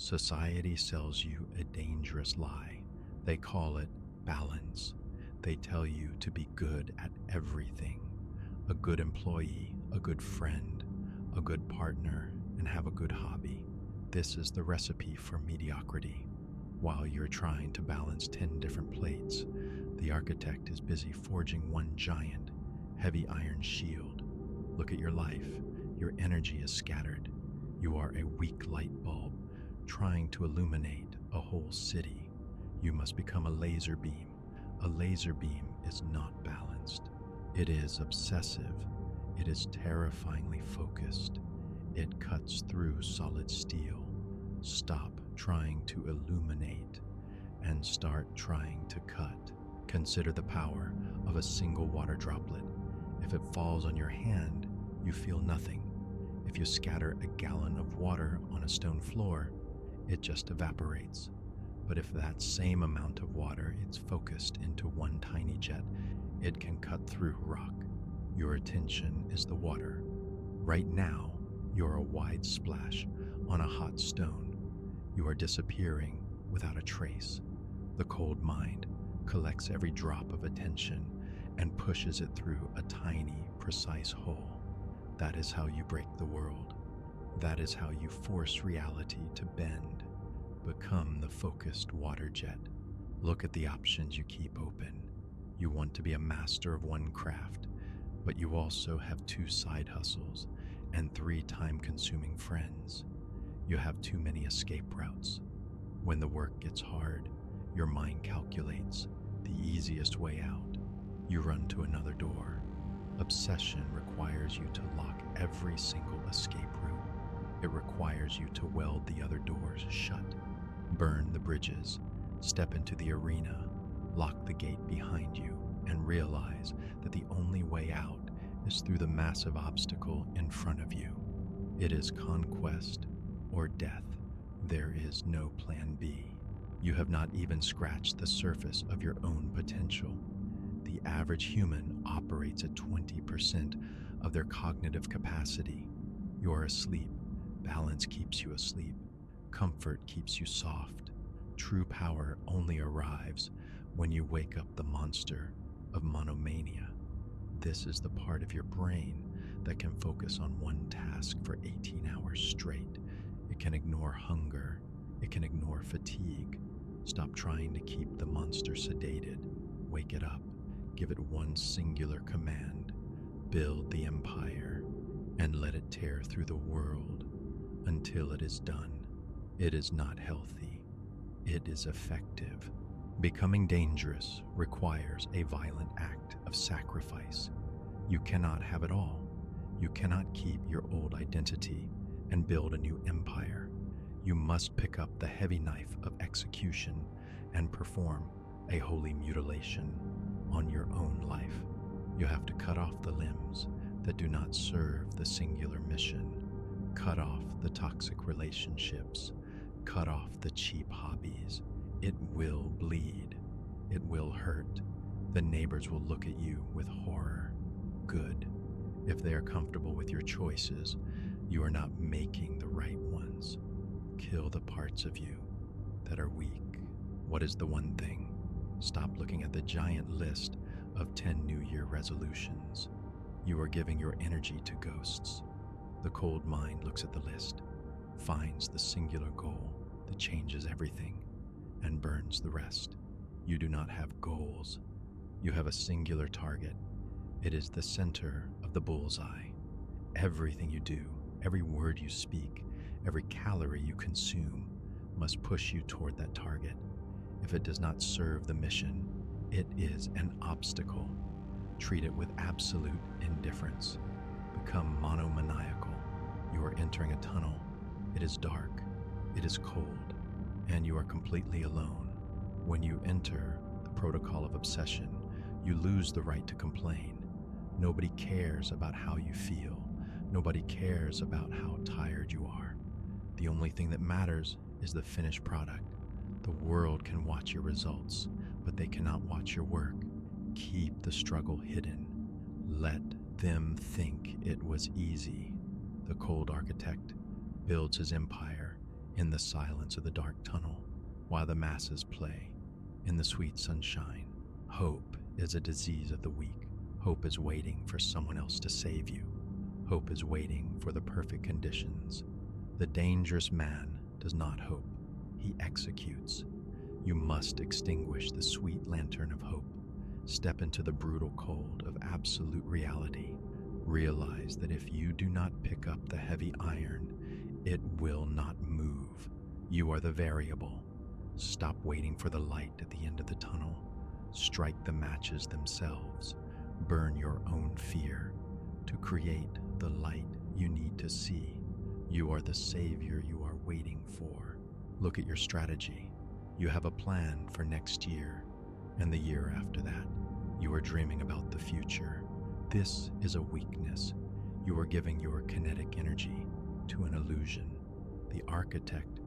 Society sells you a dangerous lie. They call it balance. They tell you to be good at everything. A good employee, a good friend, a good partner, and have a good hobby. This is the recipe for mediocrity. While you're trying to balance 10 different plates, the architect is busy forging one giant, heavy iron shield. Look at your life. Your energy is scattered. You are a weak light bulb trying to illuminate a whole city. You must become a laser beam. A laser beam is not balanced. It is obsessive. It is terrifyingly focused. It cuts through solid steel. Stop trying to illuminate and start trying to cut. Consider the power of a single water droplet. If it falls on your hand, you feel nothing. If you scatter a gallon of water on a stone floor, it just evaporates. But if that same amount of water is focused into one tiny jet, it can cut through rock. Your attention is the water. Right now, you're a wide splash on a hot stone. You are disappearing without a trace. The cold mind collects every drop of attention and pushes it through a tiny, precise hole. That is how you break the world. That is how you force reality to bend. Become the focused water jet. Look at the options you keep open. You want to be a master of one craft, but you also have 2 side hustles and 3 time-consuming friends. You have too many escape routes. When the work gets hard, your mind calculates the easiest way out. You run to another door. Obsession requires you to lock every single escape route. It requires you to weld the other doors shut. Burn the bridges, step into the arena, lock the gate behind you, and realize that the only way out is through the massive obstacle in front of you. It is conquest or death. There is no plan B. You have not even scratched the surface of your own potential. The average human operates at 20% of their cognitive capacity. You are asleep. Balance keeps you asleep. Comfort keeps you soft. True power only arrives when you wake up the monster of monomania. This is the part of your brain that can focus on one task for 18 hours straight. It can ignore hunger. It can ignore fatigue. Stop trying to keep the monster sedated. Wake it up. Give it one singular command. Build the empire and let it tear through the world until it is done. It is not healthy. It is effective. Becoming dangerous requires a violent act of sacrifice. You cannot have it all. You cannot keep your old identity and build a new empire. You must pick up the heavy knife of execution and perform a holy mutilation on your own life. You have to cut off the limbs that do not serve the singular mission. Cut off the toxic relationships. Cut off the cheap hobbies. It will bleed. It will hurt. The neighbors will look at you with horror. Good. If they are comfortable with your choices, you are not making the right ones. Kill the parts of you that are weak. What is the one thing? Stop looking at the giant list of 10 New Year resolutions. You are giving your energy to ghosts. The cold mind looks at the list, finds the singular goal that changes everything, and burns the rest. You do not have goals. You have a singular target. It is the center of the bullseye. Everything you do, every word you speak, every calorie you consume must push you toward that target. If it does not serve the mission, it is an obstacle. Treat it with absolute indifference. Become monomaniacal. You are entering a tunnel. It is dark. It is cold. And you are completely alone. When you enter the protocol of obsession, you lose the right to complain. Nobody cares about how you feel. Nobody cares about how tired you are. The only thing that matters is the finished product. The world can watch your results, but they cannot watch your work. Keep the struggle hidden. Let them think it was easy. The cold architect builds his empire in the silence of the dark tunnel, while the masses play in the sweet sunshine. Hope is a disease of the weak. Hope is waiting for someone else to save you. Hope is waiting for the perfect conditions. The dangerous man does not hope, he executes. You must extinguish the sweet lantern of hope. Step into the brutal cold of absolute reality. Realize that if you do not pick up the heavy iron, it will not move. You are the variable. Stop waiting for the light at the end of the tunnel. Strike the matches themselves. Burn your own fear to create the light you need to see. You are the savior you are waiting for. Look at your strategy. You have a plan for next year and the year after that. You are dreaming about the future. This is a weakness. You are giving your kinetic energy to an illusion. The architect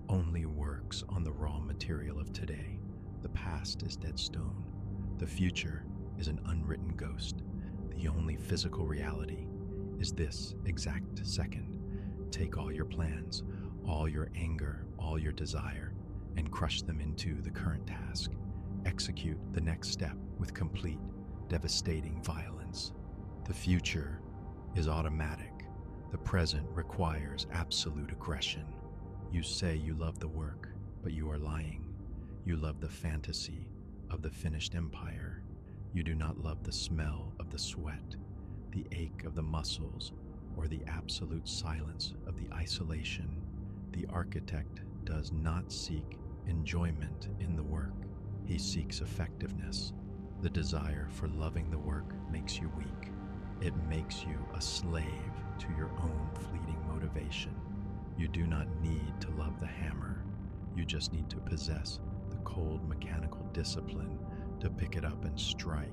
only works on the raw material of today. The past is dead stone. The future is an unwritten ghost. The only physical reality is this exact second. Take all your plans, all your anger, all your desire, and crush them into the current task. Execute the next step with complete, devastating violence. The future is automatic. The present requires absolute aggression. You say you love the work, but you are lying. You love the fantasy of the finished empire. You do not love the smell of the sweat, the ache of the muscles, or the absolute silence of the isolation. The architect does not seek enjoyment in the work. He seeks effectiveness. The desire for loving the work makes you weak. It makes you a slave to your own fleeting motivation. You do not need to love the hammer. You just need to possess the cold mechanical discipline to pick it up and strike.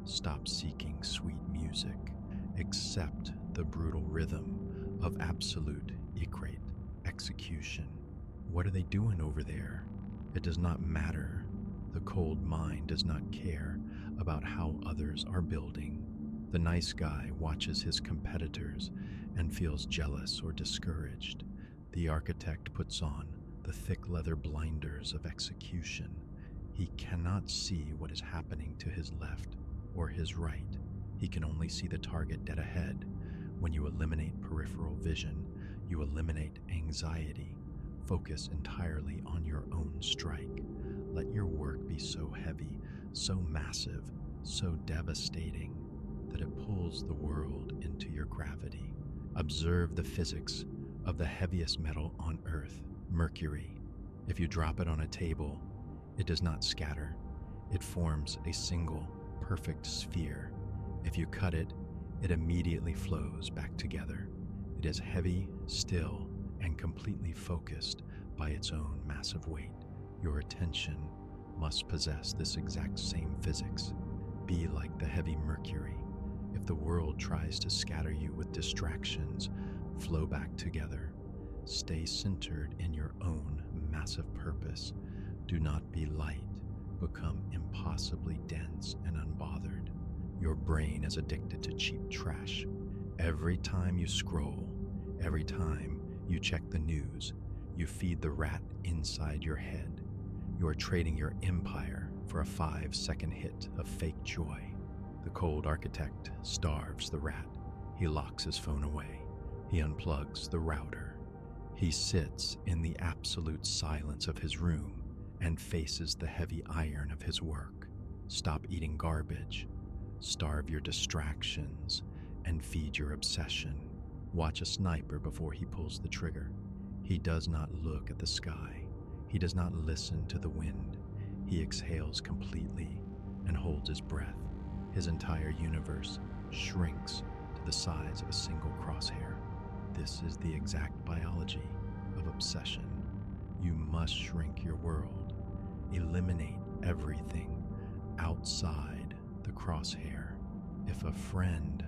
Stop seeking sweet music. Accept the brutal rhythm of absolute icrate execution. What are they doing over there? It does not matter. The cold mind does not care about how others are building. The nice guy watches his competitors and feels jealous or discouraged. The architect puts on the thick leather blinders of execution. He cannot see what is happening to his left or his right. He can only see the target dead ahead. When you eliminate peripheral vision, you eliminate anxiety. Focus entirely on your own strike. Let your work be so heavy, so massive, so devastating that it pulls the world into your gravity. Observe the physics of the heaviest metal on Earth, mercury. If you drop it on a table, it does not scatter. It forms a single, perfect sphere. If you cut it, it immediately flows back together. It is heavy, still, and completely focused by its own massive weight. Your attention must possess this exact same physics. Be like the heavy mercury. If the world tries to scatter you with distractions, flow back together. Stay centered in your own massive purpose. Do not be light. Become impossibly dense and unbothered. Your brain is addicted to cheap trash. Every time you scroll, every time you check the news, you feed the rat inside your head. You are trading your empire for a 5-second hit of fake joy. The cold architect starves the rat. He locks his phone away. He unplugs the router. He sits in the absolute silence of his room and faces the heavy iron of his work. Stop eating garbage. Starve your distractions and feed your obsession. Watch a sniper before he pulls the trigger. He does not look at the sky. He does not listen to the wind. He exhales completely and holds his breath. His entire universe shrinks to the size of a single crosshair. This is the exact biology of obsession. You must shrink your world. Eliminate everything outside the crosshair. If a friend,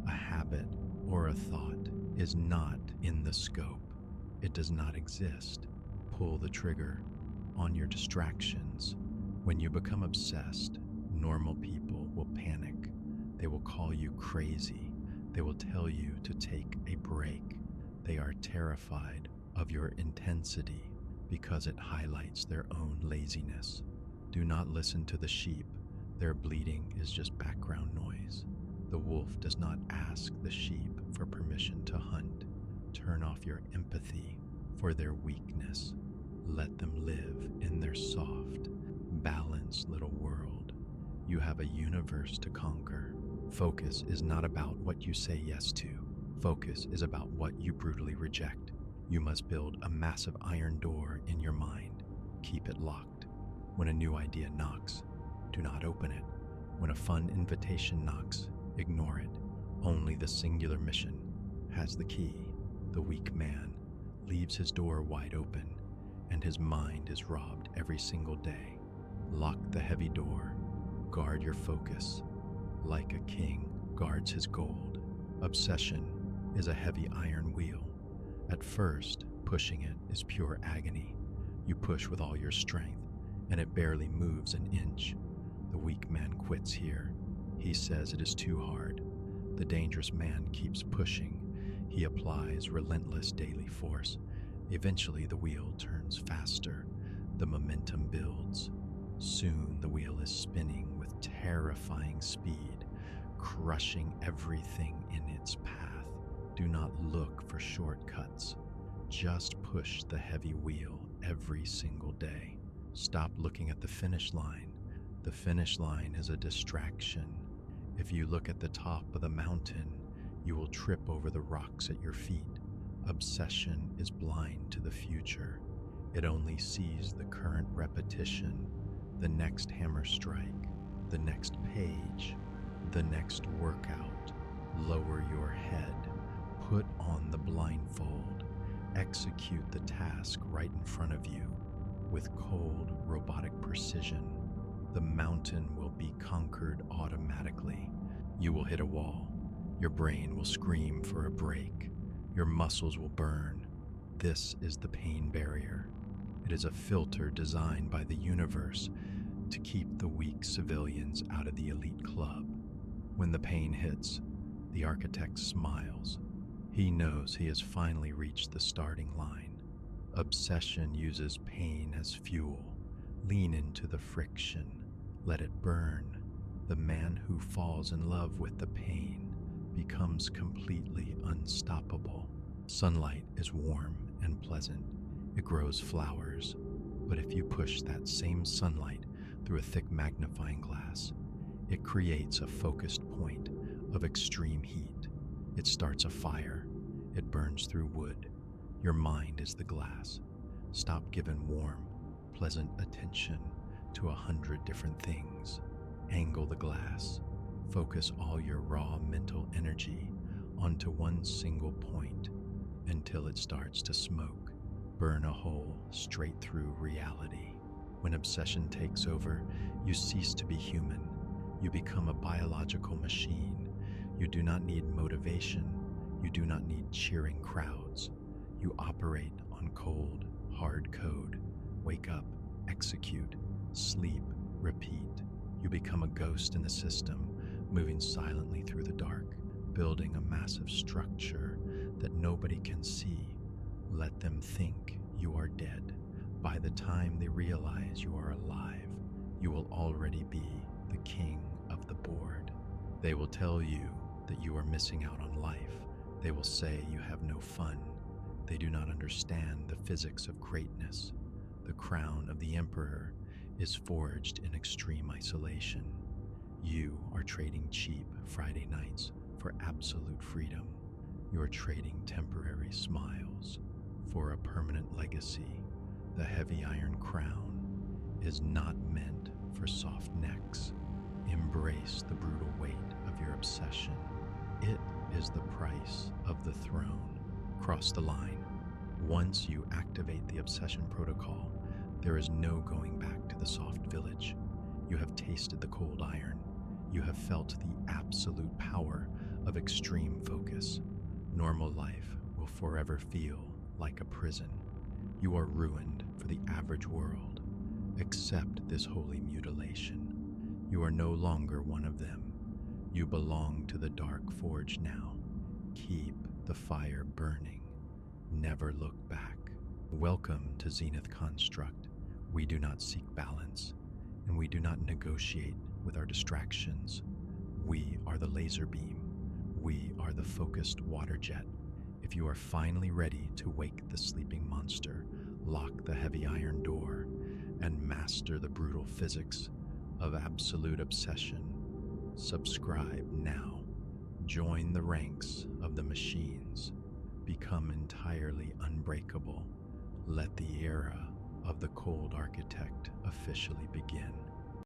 a habit, or a thought is not in the scope, it does not exist. Pull the trigger on your distractions. When you become obsessed, normal people will panic. They will call you crazy. They will tell you to take a break. They are terrified of your intensity because it highlights their own laziness. Do not listen to the sheep. Their bleating is just background noise. The wolf does not ask the sheep for permission to hunt. Turn off your empathy for their weakness. Let them live in their soft, balanced little world. You have a universe to conquer. Focus is not about what you say yes to. Focus is about what you brutally reject. You must build a massive iron door in your mind. Keep it locked. When a new idea knocks, do not open it. When a fun invitation knocks, ignore it. Only the singular mission has the key. The weak man leaves his door wide open, and his mind is robbed every single day. Lock the heavy door. Guard your focus. Like a king guards his gold. Obsession is a heavy iron wheel. At first, pushing it is pure agony. You push with all your strength, and it barely moves an inch. The weak man quits here. He says it is too hard. The dangerous man keeps pushing. He applies relentless daily force. Eventually, the wheel turns faster. The momentum builds. Soon, the wheel is spinning with terrifying speed, crushing everything in its path. Do not look for shortcuts. Just push the heavy wheel every single day. Stop looking at the finish line. The finish line is a distraction. If you look at the top of the mountain, you will trip over the rocks at your feet. Obsession is blind to the future. It only sees the current repetition, the next hammer strike, the next page, the next workout. Lower your head. Put on the blindfold. Execute the task right in front of you. With cold, robotic precision, the mountain will be conquered automatically. You will hit a wall. Your brain will scream for a break. Your muscles will burn. This is the pain barrier. It is a filter designed by the universe to keep the weak civilians out of the elite club. When the pain hits, the architect smiles. He knows he has finally reached the starting line. Obsession uses pain as fuel. Lean into the friction. Let it burn. The man who falls in love with the pain becomes completely unstoppable. Sunlight is warm and pleasant. It grows flowers. But if you push that same sunlight through a thick magnifying glass, it creates a focused point of extreme heat. It starts a fire. It burns through wood. Your mind is the glass. Stop giving warm, pleasant attention to 100 different things. Angle the glass. Focus all your raw mental energy onto one single point until it starts to smoke. Burn a hole straight through reality. When obsession takes over, you cease to be human. You become a biological machine. You do not need motivation. You do not need cheering crowds. You operate on cold, hard code. Wake up, execute, sleep, repeat. You become a ghost in the system, moving silently through the dark, building a massive structure that nobody can see. Let them think you are dead. By the time they realize you are alive, you will already be the king of the board. They will tell you that you are missing out on life. They will say you have no fun. They do not understand the physics of greatness. The crown of the emperor is forged in extreme isolation. You are trading cheap Friday nights for absolute freedom. You are trading temporary smiles for a permanent legacy. The heavy iron crown is not meant for soft necks. Embrace the brutal weight of your obsession. It is the price of the throne. Cross the line. Once you activate the obsession protocol, there is no going back to the soft village. You have tasted the cold iron. You have felt the absolute power of extreme focus. Normal life will forever feel like a prison. You are ruined for the average world. Accept this holy mutilation. You are no longer one of them. You belong to the dark forge now. Keep the fire burning. Never look back. Welcome to Zenith Construct. We do not seek balance, and we do not negotiate with our distractions. We are the laser beam. We are the focused water jet. If you are finally ready to wake the sleeping monster, lock the heavy iron door, and master the brutal physics of absolute obsession, subscribe now. Join the ranks of the machines. Become entirely unbreakable. Let the era of the cold architect officially begin.